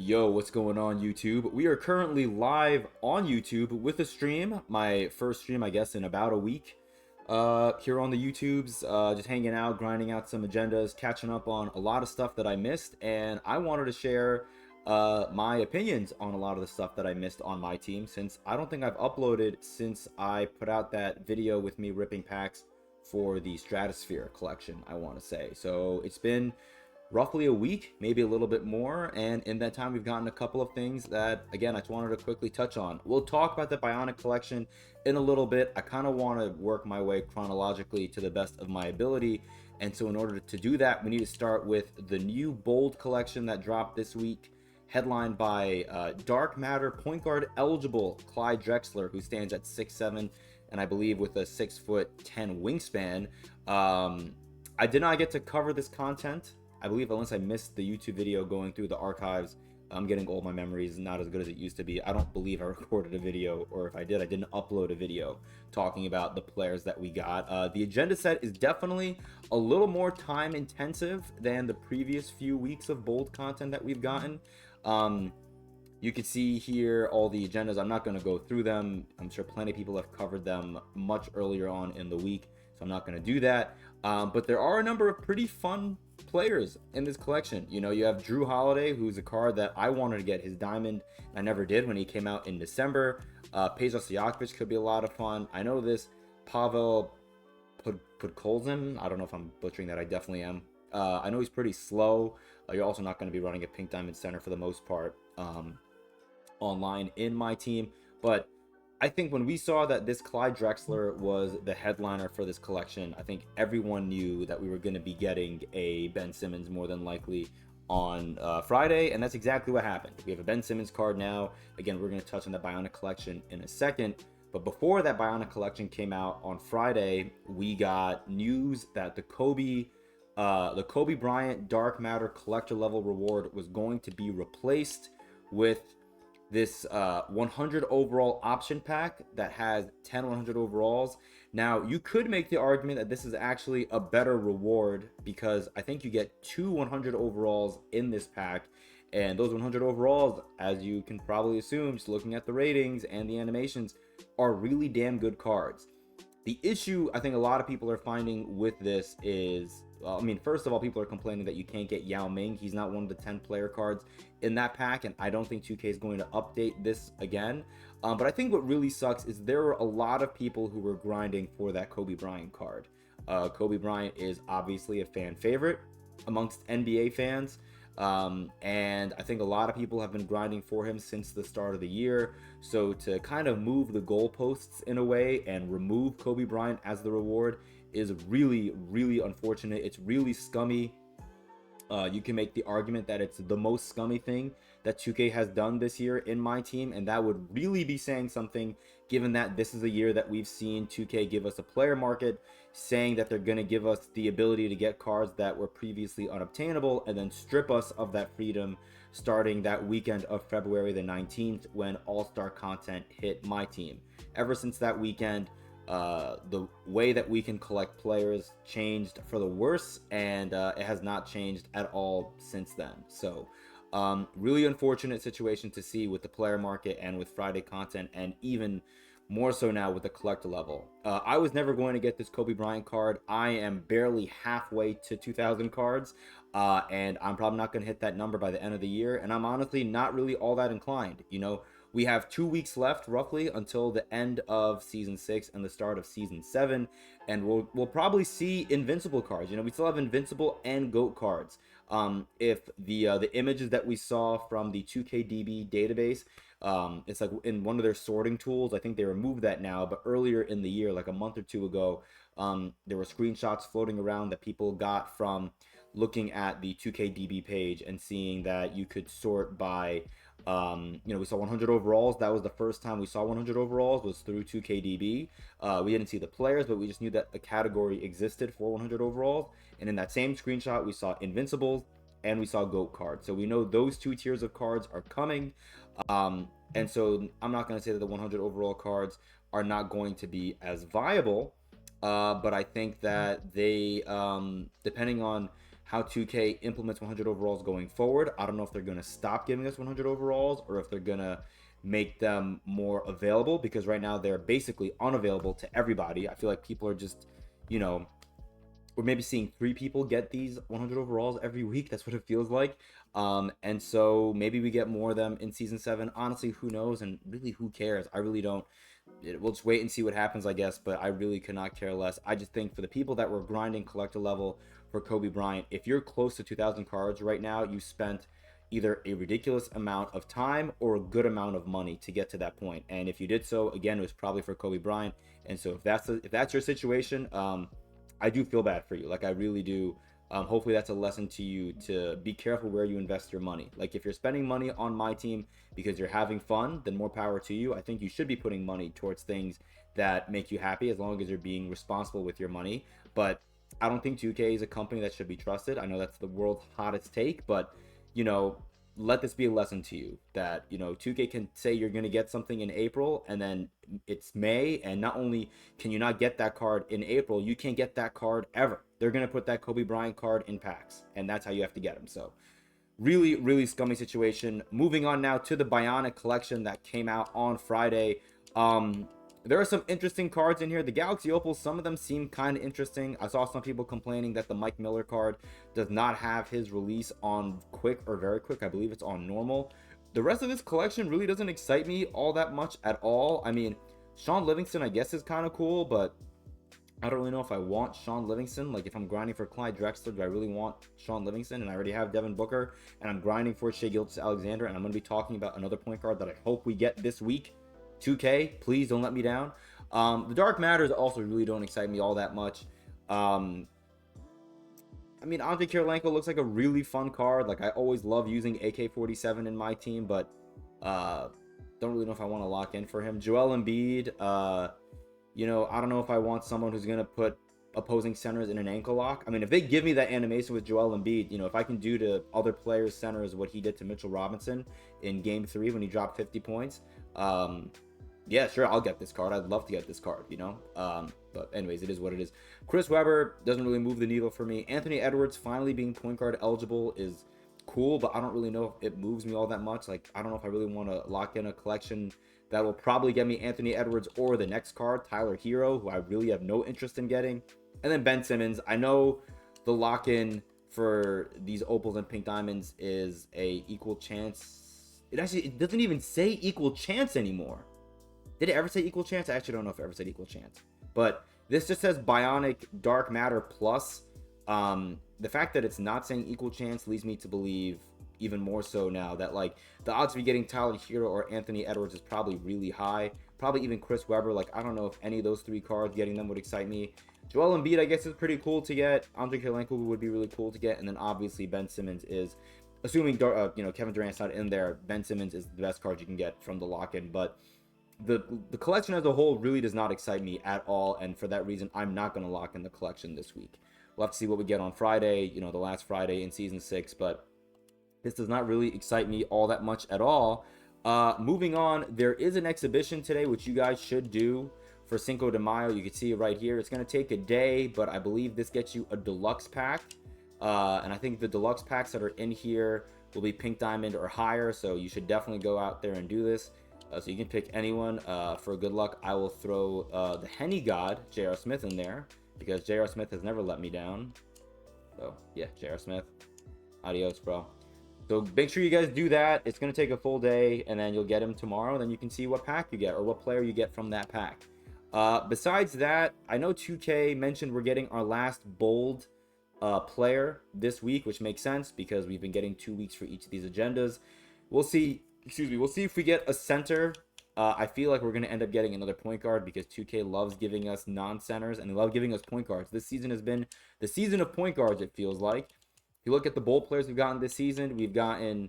Yo, what's going on YouTube? We are currently live on YouTube with a stream, my first stream, I guess, in about a week. Here on the YouTubes, just hanging out, grinding out some agendas, catching up on a lot of stuff that I missed, and I wanted to share my opinions on a lot of the stuff that I missed on my team, since I don't think I've uploaded since I put out that video with me ripping packs for the Stratosphere collection, I want to say. So it's been roughly a week, maybe a little bit more, and in that time we've gotten a couple of things that, again, I just wanted to quickly touch on. We'll talk about the Bionic collection in a little bit. I kind of want to work my way chronologically to the best of my ability, and so in order to do that, we need to start with the new Bold collection that dropped this week, headlined by Dark Matter point guard eligible Clyde Drexler, who stands at 6'7", and I believe with a 6'10" wingspan. I did not get to cover this content, I believe, unless I missed the YouTube video going through the archives. I'm getting old, my memory is not as good as it used to be. I don't believe I recorded a video, or if I did, I didn't upload a video talking about the players that we got. The agenda set is definitely a little more time intensive than the previous few weeks of Bold content that we've gotten. You can see here all the agendas. I'm not going to go through them. I'm sure plenty of people have covered them much earlier on in the week, so I'm not going to do that. But there are a number of pretty fun players in this collection. You know, you have Drew Holiday, who's a card that I wanted to get his diamond. I never did when he came out in December. Peja Stojakovic could be a lot of fun. I know this Pavel Podkolzin. I don't know if I'm butchering that. I definitely am. I know he's pretty slow. You're also not going to be running a pink diamond center for the most part online in my team. But I think when we saw that this Clyde Drexler was the headliner for this collection, I think everyone knew that we were going to be getting a Ben Simmons more than likely on Friday, and that's exactly what happened. We have a Ben Simmons card now. Again, we're going to touch on the Bionic collection in a second, but before that Bionic collection came out on Friday, we got news that the Kobe Bryant Dark Matter collector level reward was going to be replaced with this 100 overall option pack that has 10 100 overalls. Now, you could make the argument that this is actually a better reward, because I think you get 2 100 overalls in this pack, and those 100 overalls, as you can probably assume just looking at the ratings and the animations, are really damn good cards. The issue I think a lot of people are finding with this is, I mean, first of all, people are complaining that you can't get Yao Ming. He's not one of the 10 player cards in that pack, and I don't think 2K is going to update this again. But I think what really sucks is there were a lot of people who were grinding for that Kobe Bryant card. Kobe Bryant is obviously a fan favorite amongst NBA fans. And I think a lot of people have been grinding for him since the start of the year. So to kind of move the goalposts in a way and remove Kobe Bryant as the reward is really, really unfortunate. It's really scummy. You can make the argument that it's the most scummy thing that 2K has done this year in my team, and that would really be saying something, given that this is a year that we've seen 2K give us a player market, saying that they're going to give us the ability to get cards that were previously unobtainable, and then strip us of that freedom starting that weekend of February the 19th when All-Star content hit my team. Ever since that weekend, the way that we can collect players changed for the worse, and it has not changed at all since then. So really unfortunate situation to see with the player market and with Friday content, and even more so now with the collector level. I was never going to get this Kobe Bryant card. I am barely halfway to 2,000 cards, and I'm probably not going to hit that number by the end of the year, and I'm honestly not really all that inclined. You know, we have 2 weeks left roughly until the end of season 6 and the start of season 7, and we'll probably see invincible cards. You know, we still have invincible and GOAT cards. If the images that we saw from the 2KDB database, it's like in one of their sorting tools, I think they removed that now, but earlier in the year, like a month or two ago, there were screenshots floating around that people got from looking at the 2KDB page and seeing that you could sort by you know, we saw 100 overalls. That was the first time we saw 100 overalls, was through 2KDB. We didn't see the players, but we just knew that a category existed for 100 overalls. And in that same screenshot, we saw invincibles and we saw GOAT cards. So we know those 2 tiers of cards are coming. And so I'm not going to say that the 100 overall cards are not going to be as viable, but I think that they, depending on how 2K implements 100 overalls going forward. I don't know if they're going to stop giving us 100 overalls or if they're going to make them more available, because right now they're basically unavailable to everybody. I feel like people are just, you know, we're maybe seeing 3 people get these 100 overalls every week. That's what it feels like. And so maybe we get more of them in season 7. Honestly, who knows? And really, who cares? I really don't. We'll just wait and see what happens, I guess. But I really could not care less. I just think for the people that were grinding collector level for Kobe Bryant, if you're close to 2,000 cards right now, you spent either a ridiculous amount of time or a good amount of money to get to that point. And if you did so, again, it was probably for Kobe Bryant. And so if that's your situation, I do feel bad for you. Like, I really do. Hopefully that's a lesson to you to be careful where you invest your money. Like, if you're spending money on my team because you're having fun, then more power to you. I think you should be putting money towards things that make you happy, as long as you're being responsible with your money. But I don't think 2K is a company that should be trusted. I know that's the world's hottest take, but, you know, let this be a lesson to you that, you know, 2K can say you're going to get something in April and then it's May, and not only can you not get that card in April, you can't get that card ever. They're going to put that Kobe Bryant card in packs, and that's how you have to get them. So really, really scummy situation. Moving on now to the Bionic collection that came out on Friday. There are some interesting cards in here. The Galaxy Opals, some of them seem kind of interesting. I saw some people complaining that the Mike Miller card does not have his release on quick or very quick. I believe it's on normal. The rest of this collection really doesn't excite me all that much at all. I mean, Sean Livingston, I guess, is kind of cool, but I don't really know if I want Sean Livingston. Like, if I'm grinding for Clyde Drexler, do I really want Sean Livingston? And I already have Devin Booker, and I'm grinding for Shai Gilgeous-Alexander, and I'm going to be talking about another point guard that I hope we get this week. 2K, please don't let me down. The Dark Matters also really don't excite me all that much. I mean, Andre Kirilenko looks like a really fun card. Like, I always love using AK-47 in my team, but don't really know if I want to lock in for him. Joel Embiid, you know, I don't know if I want someone who's going to put opposing centers in an ankle lock. I mean, if they give me that animation with Joel Embiid, you know, if I can do to other players' centers what he did to Mitchell Robinson in Game 3 when he dropped 50 points, yeah, sure, I'll get this card. I'd love to get this card, you know? But anyways, it is what it is. Chris Webber doesn't really move the needle for me. Anthony Edwards finally being point guard eligible is cool, but I don't really know if it moves me all that much. Like, I don't know if I really want to lock in a collection that will probably get me Anthony Edwards or the next card, Tyler Hero, who I really have no interest in getting. And then Ben Simmons. I know the lock-in for these opals and pink diamonds is a equal chance. It doesn't even say equal chance anymore. Did it ever say equal chance? I actually don't know if it ever said equal chance. But this just says Bionic Dark Matter Plus. The fact that it's not saying equal chance leads me to believe even more so now that, like, the odds of you getting Tyler Hero or Anthony Edwards is probably really high. Probably even Chris Webber. Like, I don't know if any of those 3 cards, getting them would excite me. Joel Embiid, I guess, is pretty cool to get. Andre Kirilenko would be really cool to get. And then obviously Ben Simmons is, assuming you know, Kevin Durant's not in there, Ben Simmons is the best card you can get from the lock-in. But the collection as a whole really does not excite me at all, and for that reason, I'm not going to lock in the collection this week. We'll have to see what we get on Friday, you know, the last Friday in Season 6, but this does not really excite me all that much at all. Moving on, there is an exhibition today, which you guys should do for Cinco de Mayo. You can see it right here. It's going to take a day, but I believe this gets you a deluxe pack, and I think the deluxe packs that are in here will be pink diamond or higher, so you should definitely go out there and do this. So you can pick anyone for good luck. I will throw the Henny God, J.R. Smith, in there, because J.R. Smith has never let me down. So, yeah, J.R. Smith. Adios, bro. So make sure you guys do that. It's going to take a full day, and then you'll get him tomorrow. Then you can see what pack you get or what player you get from that pack. Besides that, I know 2K mentioned we're getting our last bold player this week, which makes sense because we've been getting 2 weeks for each of these agendas. We'll see. We'll see if we get a center. I feel like we're going to end up getting another point guard because 2K loves giving us non-centers and they love giving us point guards. This season has been the season of point guards, it feels like. If you look at the bold players we've gotten this season, we've gotten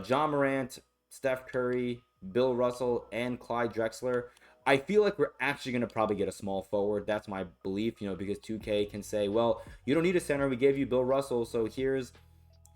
John Morant, Steph Curry, Bill Russell, and Clyde Drexler. I feel like we're actually going to probably get a small forward. That's my belief, you know, because 2K can say, well, you don't need a center. We gave you Bill Russell, so here's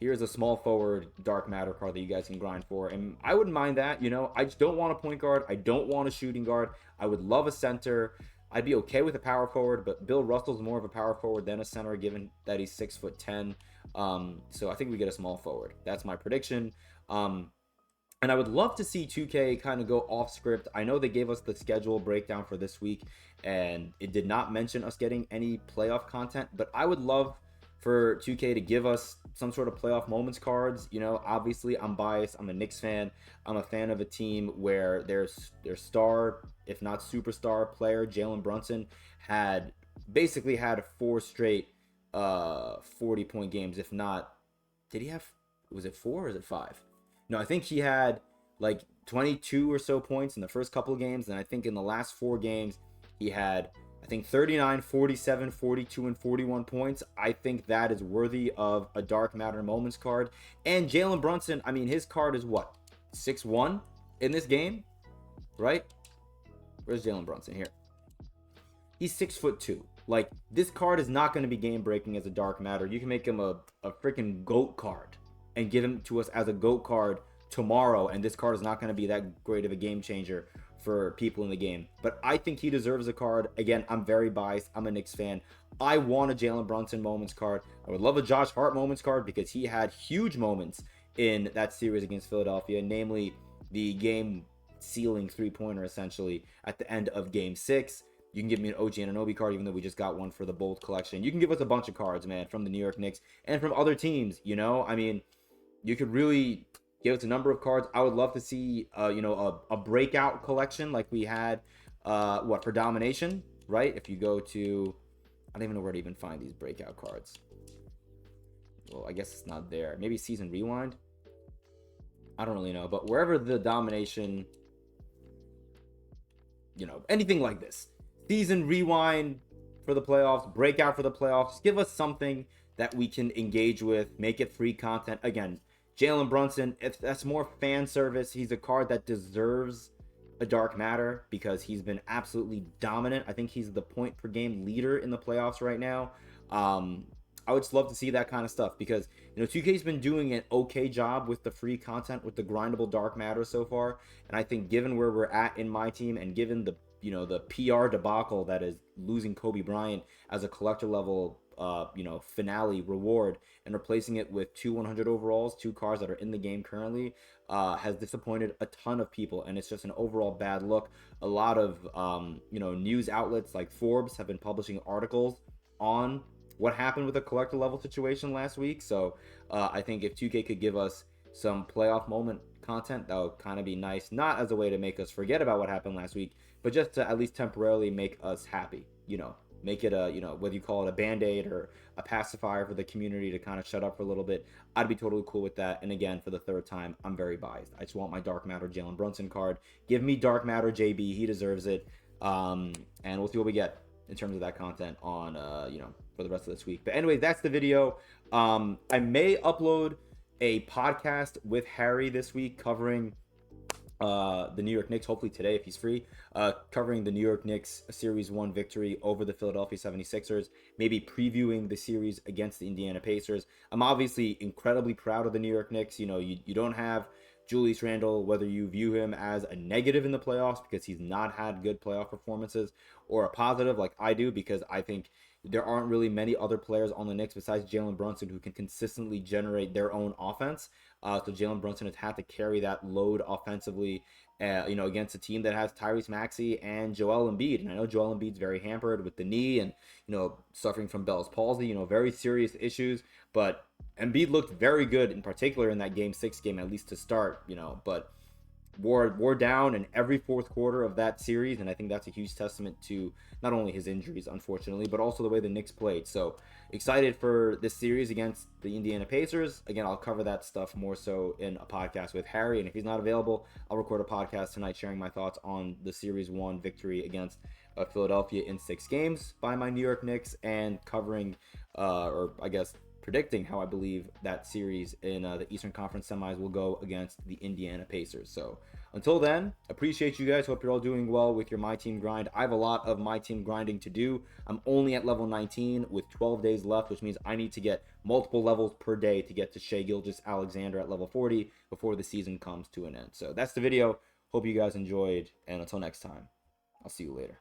a small forward dark matter card that you guys can grind for. And I wouldn't mind that, you know. I just don't want a point guard. I don't want a shooting guard. I would love a center. I'd be okay with a power forward, but Bill Russell's more of a power forward than a center, given that he's 6'10". So I think we get a small forward. That's my prediction. And I would love to see 2K kind of go off script. I know they gave us the schedule breakdown for this week, and it did not mention us getting any playoff content, but I would love for 2K to give us some sort of playoff moments cards. You know, obviously I'm biased. I'm a Knicks fan. I'm a fan of a team where their star, if not superstar player, Jalen Brunson, had basically had 4 straight 40-point games. If not, did he have, was it 4 or is it 5? No, I think he had like 22 or so points in the first couple of games. And I think in the last 4 games, he had, I think, 39, 47, 42, and 41 points. I think that is worthy of a Dark Matter Moments card. And Jalen Brunson, I mean, his card is what? 6'1" in this game, right? Where's Jalen Brunson? Here. He's 6'2". Like, this card is not going to be game breaking as a Dark Matter. You can make him a freaking GOAT card and give him to us as a GOAT card tomorrow, and this card is not going to be that great of a game changer for people in the game. But I think he deserves a card. Again, I'm very biased. I'm a Knicks fan. I want a Jalen Brunson moments card. I would love a Josh Hart moments card because he had huge moments in that series against Philadelphia, namely the game sealing three-pointer essentially at the end of game 6. You can give me an OG Anunoby card, even though we just got one for the Bold collection. You can give us a bunch of cards, man, from the New York Knicks and from other teams, you know? I mean, you could really give us a number of cards. I would love to see, a breakout collection like we had, for Domination, right? If you go to, I don't even know where to even find these breakout cards. Well, I guess it's not there. Maybe Season Rewind? I don't really know. But wherever the Domination, anything like this. Season Rewind for the playoffs, breakout for the playoffs. Give us something that we can engage with, make it free content. Again, Jalen Brunson, if that's more fan service, he's a card that deserves a Dark Matter because he's been absolutely dominant. I think he's the point per game leader in the playoffs right now. I would just love to see that kind of stuff because 2K's been doing an okay job with the free content, with the grindable Dark Matter so far. And I think given where we're at in my team and given the the PR debacle that is losing Kobe Bryant as a collector level finale reward and replacing it with 2 100 overalls, 2 cars that are in the game currently, has disappointed a ton of people, and it's just an overall bad look. A lot of news outlets like Forbes have been publishing articles on what happened with the collector level situation last week. So I think if 2K could give us some playoff moment content, that would kind of be nice, not as a way to make us forget about what happened last week, but just to at least temporarily make us happy, make it a, whether you call it a band-aid or a pacifier for the community to kind of shut up for a little bit. I'd be totally cool with that. And again, for the 3rd time, I'm very biased. I just want my Dark Matter Jalen Brunson card. Give me Dark Matter JB. He deserves it. And we'll see what we get in terms of that content on, for the rest of this week. But anyway, that's the video. I may upload a podcast with Harry this week covering the New York Knicks, hopefully today if he's free, covering the New York Knicks Series 1 victory over the Philadelphia 76ers, maybe previewing the series against the Indiana Pacers. I'm obviously incredibly proud of the New York Knicks. You don't have Julius Randle, whether you view him as a negative in the playoffs because he's not had good playoff performances, or a positive like I do because I think there aren't really many other players on the Knicks besides Jalen Brunson who can consistently generate their own offense. So Jalen Brunson has had to carry that load offensively, against a team that has Tyrese Maxey and Joel Embiid. And I know Joel Embiid's very hampered with the knee and, suffering from Bell's palsy, very serious issues. But Embiid looked very good, in particular in that Game 6 game, at least to start, but wore down in every 4th quarter of that series, and I think that's a huge testament to not only his injuries, unfortunately, but also the way the Knicks played. So excited for this series against the Indiana Pacers. Again, I'll cover that stuff more so in a podcast with Harry, and if he's not available, I'll record a podcast tonight sharing my thoughts on the Series 1 victory against Philadelphia in 6 games by my New York Knicks, and covering, predicting how I believe that series in the Eastern Conference semis will go against the Indiana Pacers. So until then, appreciate you guys. Hope you're all doing well with your My Team grind. I have a lot of My Team grinding to do. I'm only at level 19 with 12 days left, which means I need to get multiple levels per day to get to Shai Gilgeous-Alexander at level 40 before the season comes to an end. So that's the video. Hope you guys enjoyed, and until next time, I'll see you later.